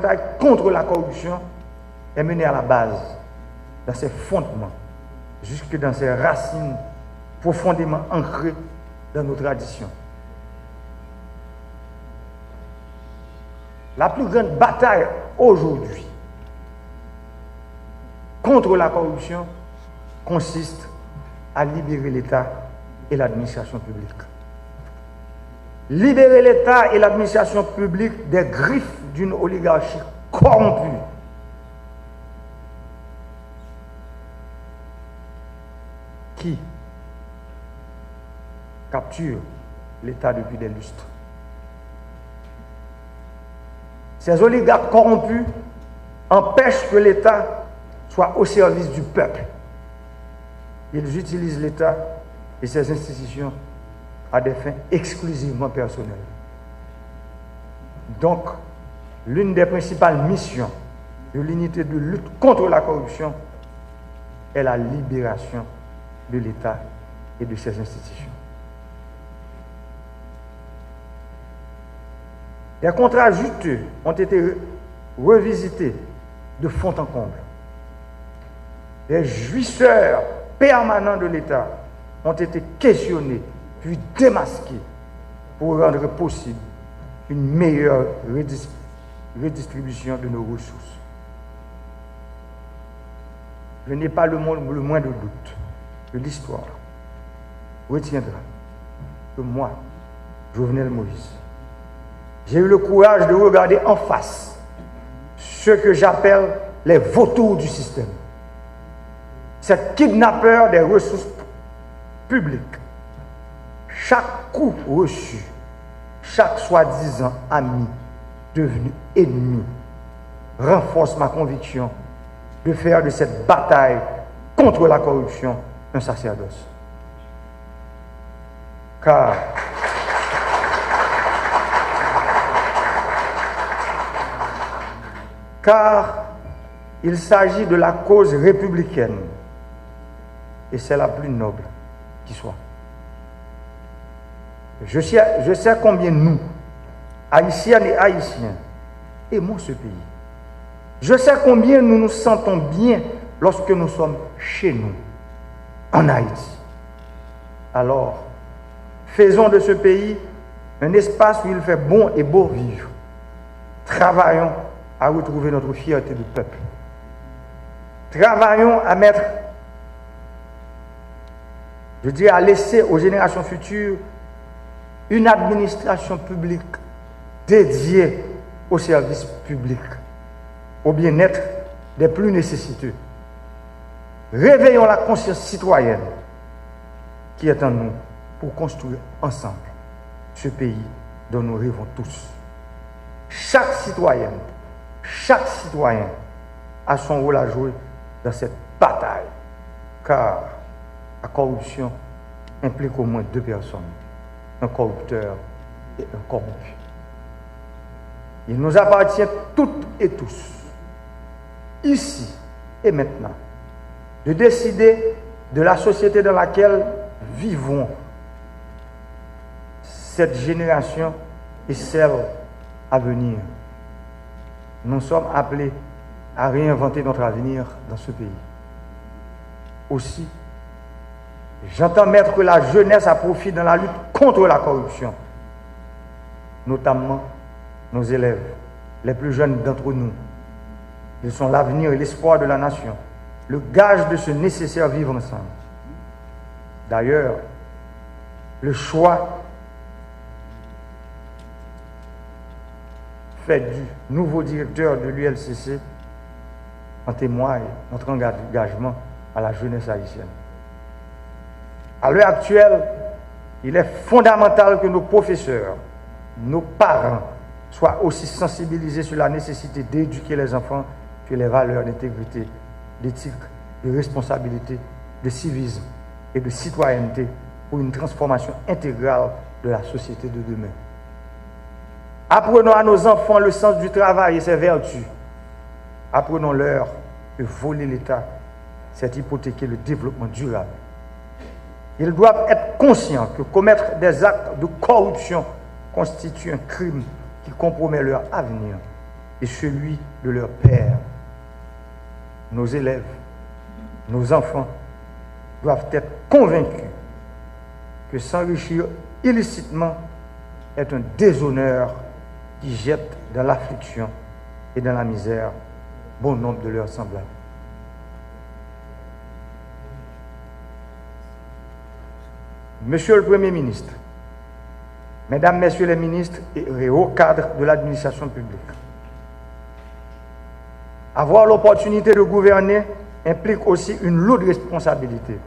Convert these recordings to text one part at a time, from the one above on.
bataille contre la corruption est menée à la base, dans ses fondements, jusque dans ses racines profondément ancrées dans nos traditions. La plus grande bataille aujourd'hui contre la corruption consiste à libérer l'État et l'administration publique. Libérer l'État et l'administration publique des griffes d'une oligarchie corrompue. Qui capture l'État depuis des lustres. Ces oligarques corrompus empêchent que l'État soit au service du peuple. Ils utilisent l'État et ses institutions à des fins exclusivement personnelles. Donc, l'une des principales missions de l'unité de lutte contre la corruption est la libération de l'État et de ses institutions. Les contrats juteux ont été revisités de fond en comble. Les jouisseurs permanents de l'État ont été questionnés puis démasqués pour rendre possible une meilleure redistribution de nos ressources. Je n'ai pas le moindre doute que l'histoire retiendra que moi, Jovenel Moïse, j'ai eu le courage de regarder en face ce que j'appelle les vautours du système. Ces kidnappeurs des ressources publiques. Chaque coup reçu, chaque soi-disant ami devenu ennemi, renforce ma conviction de faire de cette bataille contre la corruption un sacerdoce. Car il s'agit de la cause républicaine et c'est la plus noble qui soit. Je sais combien nous, Haïtiennes et Haïtiens, aimons ce pays. Je sais combien nous nous sentons bien lorsque nous sommes chez nous, en Haïti. Alors, faisons de ce pays un espace où il fait bon et beau vivre. Travaillons à retrouver notre fierté de peuple. Travaillons à mettre, à laisser aux générations futures une administration publique dédiée au service public, au bien-être des plus nécessiteux. Réveillons la conscience citoyenne qui est en nous pour construire ensemble ce pays dont nous rêvons tous. Chaque citoyen a son rôle à jouer dans cette bataille, car la corruption implique au moins deux personnes, un corrupteur et un corrompu. Il nous appartient toutes et tous, ici et maintenant, de décider de la société dans laquelle vivons cette génération et celle à venir. Nous sommes appelés à réinventer notre avenir dans ce pays. Aussi, j'entends mettre la jeunesse à profit dans la lutte contre la corruption, notamment nos élèves, les plus jeunes d'entre nous. Ils sont l'avenir et l'espoir de la nation, le gage de ce nécessaire vivre ensemble. D'ailleurs, le choix fait du nouveau directeur de l'ULCC en témoigne notre engagement à la jeunesse haïtienne. À l'heure actuelle, il est fondamental que nos professeurs, nos parents soient aussi sensibilisés sur la nécessité d'éduquer les enfants sur les valeurs d'intégrité, d'éthique, de responsabilité, de civisme et de citoyenneté pour une transformation intégrale de la société de demain. Apprenons à nos enfants le sens du travail et ses vertus. Apprenons-leur que voler l'État, c'est hypothéquer le développement durable. Ils doivent être conscients que commettre des actes de corruption constitue un crime qui compromet leur avenir. et celui de leur père. Nos élèves, nos enfants doivent être convaincus que s'enrichir illicitement est un déshonneur qui jette dans l'affliction et dans la misère bon nombre de leurs semblables. Monsieur le Premier ministre, Mesdames, Messieurs les ministres et hauts cadres de l'administration publique, avoir l'opportunité de gouverner implique aussi une lourde responsabilité.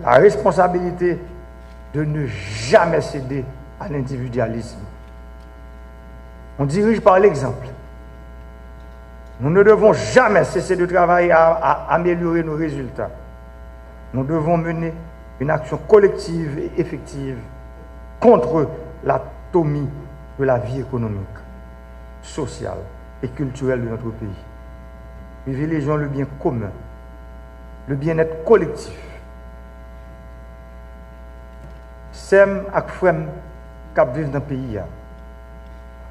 La responsabilité de ne jamais céder à l'individualisme. On dirige par l'exemple. Nous ne devons jamais cesser de travailler à améliorer nos résultats. Nous devons mener une action collective et effective contre l'atomie de la vie économique, sociale et culturelle de notre pays. Privilégions le bien commun, le bien-être collectif. Sem ak frem kap vivent dans le pays,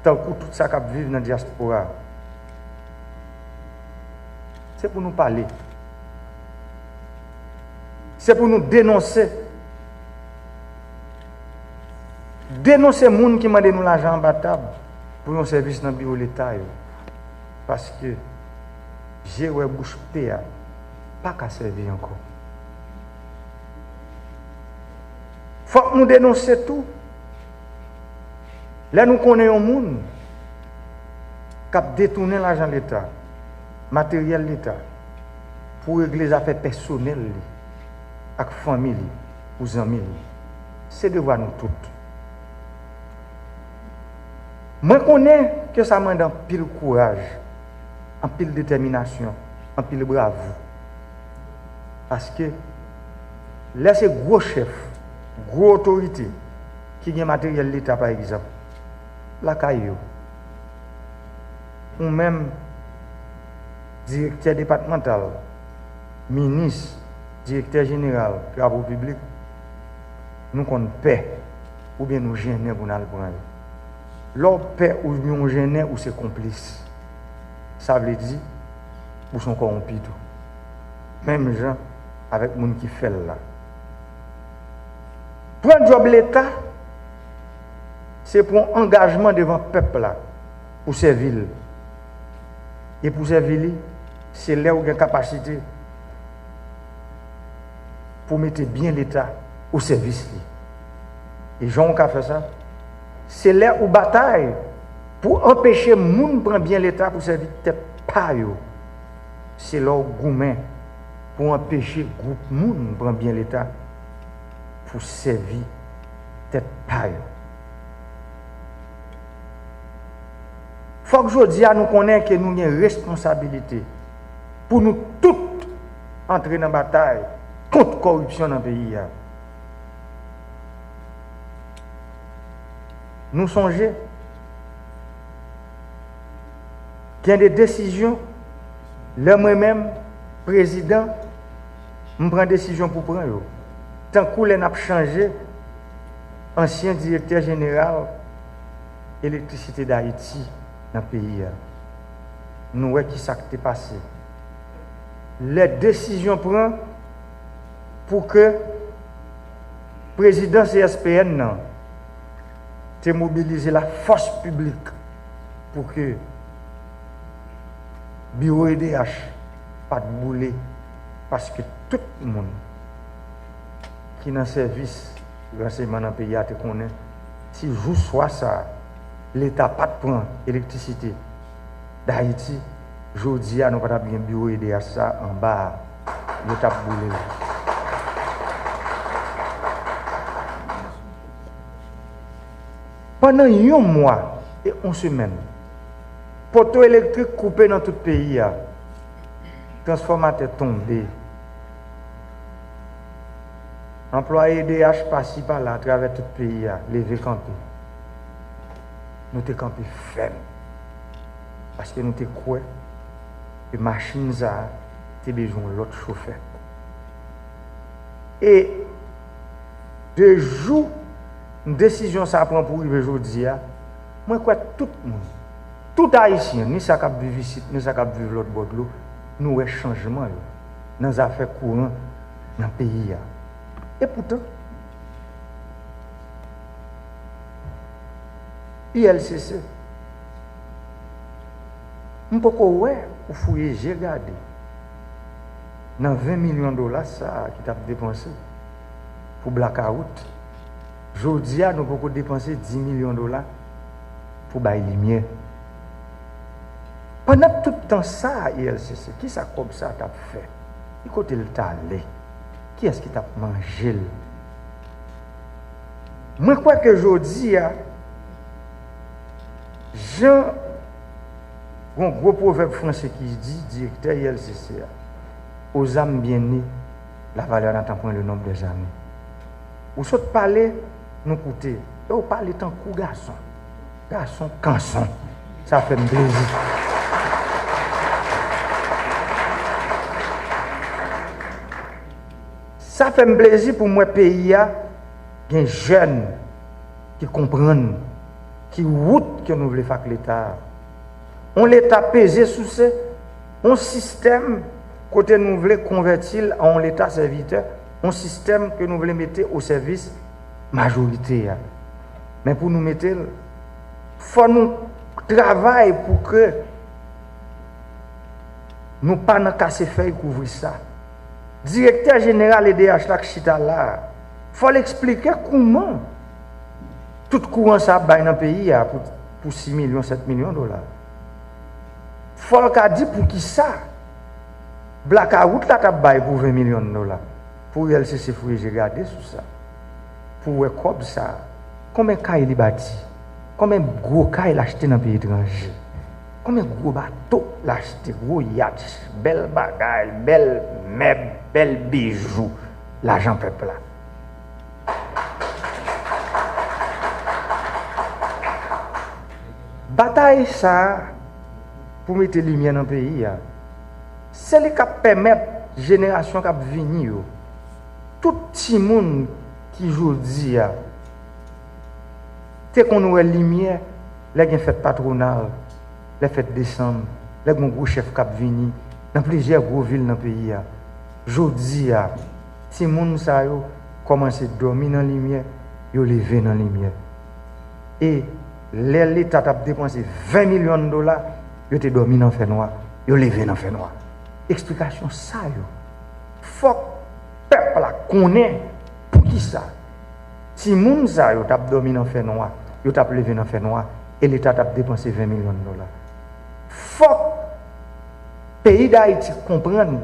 tant que tout ça kap vivent dans la diaspora. C'est pour nous parler. C'est pour nous dénoncer. Dénoncer les gens qui demandent nous l'argent en bas de table pour un service dans le bureau de l'État. Parce que j'ai ouais bouche payée, pas qu'à servir encore. Il faut que nous dénoncions tout. Là, nous connaissons un monde qui a détourné l'argent de l'État, matériel de l'État, pour régler les affaires personnelles, avec la famille, aux amis. C'est devoir nous toutes. Moi, je connais que ça m'a donné pile courage, en pile détermination, en pile bravoure. Parce que là, c'est gros chef, gros autorité qui a matériel de l'État, par exemple. La caillou. Ou même directeur départemental, ministre, directeur général, travaux publics, nous qu'on paie ou bien nous gêner pour nous prendre. L'on paie ou nous gêner ou c'est complice. Ça veut dire ou sont corrompus tout. Même gens avec les gens qui fait là. Prendre job l'État, c'est pour un engagement devant le peuple là, pour servir. Et pour servir, c'est là où il y a une capacité pour mettre bien l'État au service. Et Jean qui a fait ça, c'est là où bataille pour empêcher les gens de prendre bien l'État pour servir tête pas. C'est là où gourmet pour empêcher le groupe de gens de prendre bien l'État pour servir tête pas. Il faut que je dise à nous connaître que nous avons une responsabilité pour nous toutes entrer dans la bataille contre la corruption dans le pays. Nous songeons qu'il y a des décisions, là moi-même, président, je prends des décisions pour prendre. Tant que nous avons changé, ancien directeur général électricité d'Haïti dans le pays, nous voyons qui s'est passé. Les décisions prennent pour que le président CSPN ait mobilisé la force publique pour que le bureau EDH pas de bouler parce que tout le monde qui est dans le service de renseignement dans le pays te connaît. Si je soit ça, l'État pas de prendre l'électricité d'Haïti, je dis à nous pas bien bureau EDH ça en bas, l'État boulé. Pendant un mois et 11 semaines, poteau électrique coupé dans tout le pays, transformateur tombé. Employés DH par-ci par-là à travers tout le pays, levé campé. Nous sommes campés fermes. Parce que nous sommes quoi que les machines ont besoin de l'autre chauffeur. Et de jour, une décision ça prend pour arriver aujourd'hui, moi je crois que tout tout haïtien, ni ça cap vivre ici, ni ça cap vivre l'autre bord de l'eau, nous avons changement dans les affaires courantes dans le pays. Et pourtant, ILCC, je ne peux pas ouais, pour fouiller, j'ai regardé. Dans 20 millions de dollars, ça qui t'a dépensé pour blackout. Aujourd'hui, nous pouvons dépenser 10 millions de dollars pour bailler lumière. Pendant tout le temps, ça, ILCC, qui ça comme ça t'a fait? Qui côté le t'a allé? Qui est-ce qui t'a mangé? Moi, je crois que aujourd'hui, Jean, un gros proverbe français qui dit, directeur ILCC, aux âmes bien nées, la valeur n'entend point le nombre des années. Ou soit parler, nous coûter. Et ou parler tant coup garçon. Garçon, canson. Ça fait un plaisir. Ça fait un plaisir pour moi, pays, des jeunes qui comprennent, qui route que nous voulons faire l'État. On l'État pesé sous un système côté nous voulons convertir en l'État serviteur, un système que nous voulons mettre au service majoritaire. Mais pour nous mettre, il faut nous travailler pour que nous ne pas casser feuille couvrir ça. Directeur général EDH Lakshita là, il faut l'expliquer comment tout courant ça dans le pays pour 6 millions, 7 millions de dollars. Il faut le dire pour qui ça. Blackout là t'a bail pour 20 millions de dollars. Pour LCC fouiller, j'ai regardé sur ça. Pour voir comme ça, combien de cas il bâti, combien de gros cas il a acheté dans le pays étranger, combien de gros bateaux il a acheté, gros yachts, belles bagailles, belles meubles, belles bijoux, l'argent peuple là. Bataille ça, pour mettre lumière dans le pays, c'est ce qui permet à la génération qui venir, tout le monde qui aujourd'hui, c'est qu'on a lumière, les fêtes patronales, les fêtes décembre, les gros chefs qui venir dans plusieurs grosses villes dans le pays. Aujourd'hui, si les gens commencent à dormir dans la lumière, ils lever dans la lumière. Et l'État a dépensé 20 millions de dollars, ils ont dormi dans le fait noir, ils ont levé dans le fait noir. Explication ça, il faut que le peuple connaisse pour qui ça. Si les gens ont dormi dans le fait noir, ils ont levé dans le fait noir, et l'État a dépensé 20 millions de dollars. Il faut que le pays d'Haïti comprenne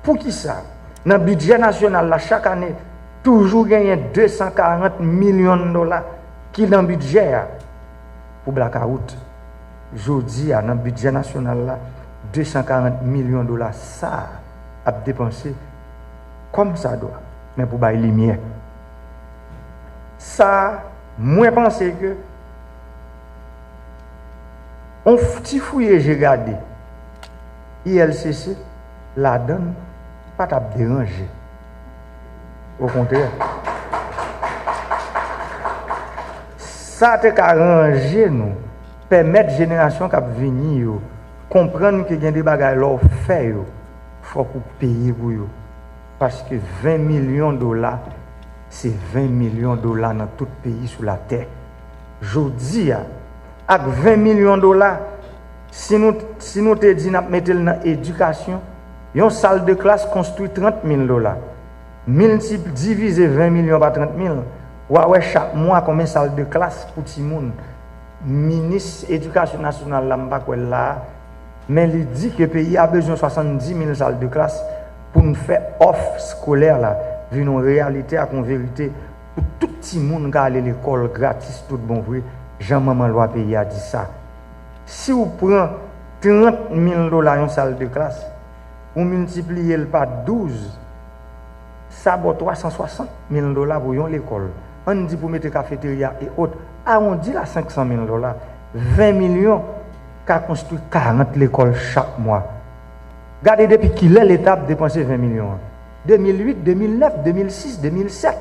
pour qui ça. Dans le budget national, là, chaque année, toujours gagné 240 millions de dollars qui dans le budget pour blackout. Aujourd'hui, dans le budget national, là, 240 millions de dollars, ça a dépensé comme ça doit, mais pour bailler lumière. Ça, moi, je pense que on petit fouille, j'ai regardé. ILCC, la donne, pas t'a déranger. Au contraire. Ça t'a arrangé, nous, permettre à la génération qui venir comprendre que y a des bagages là fait, il faut payer pour eux. Parce que 20 millions de dollars, c'est 20 millions de dollars dans tout pays sur la terre. Aujourd'hui, avec 20 millions de dollars, si nous te disons de mettre dans l'éducation, une salle de classe construit 30 000 dollars. Multiple diviser 20 millions par 30 000. Ouais, chaque mois, combien de salles de classe pour tout le monde? Ministre de l'Éducation nationale, là, mais il dit que le pays a besoin de 70 000 salles de classe pour nous faire offre scolaire, là, vu une réalité à une vérité, pour tout le monde qui a allé à l'école gratis, tout bon vrai. Jean-Maman loi pays a dit ça. Si vous prenez 30 000 dollars une salle de classe, vous multipliez par 12, ça vaut 360 000 dollars pour l'école. On dit pour mettre cafétéria et autres. On dit là 500 000 dollars. 20 millions qui a construit 40 l'école chaque mois. Regardez depuis qu'il est l'État dépensé 20 millions. 2008, 2009, 2006, 2007.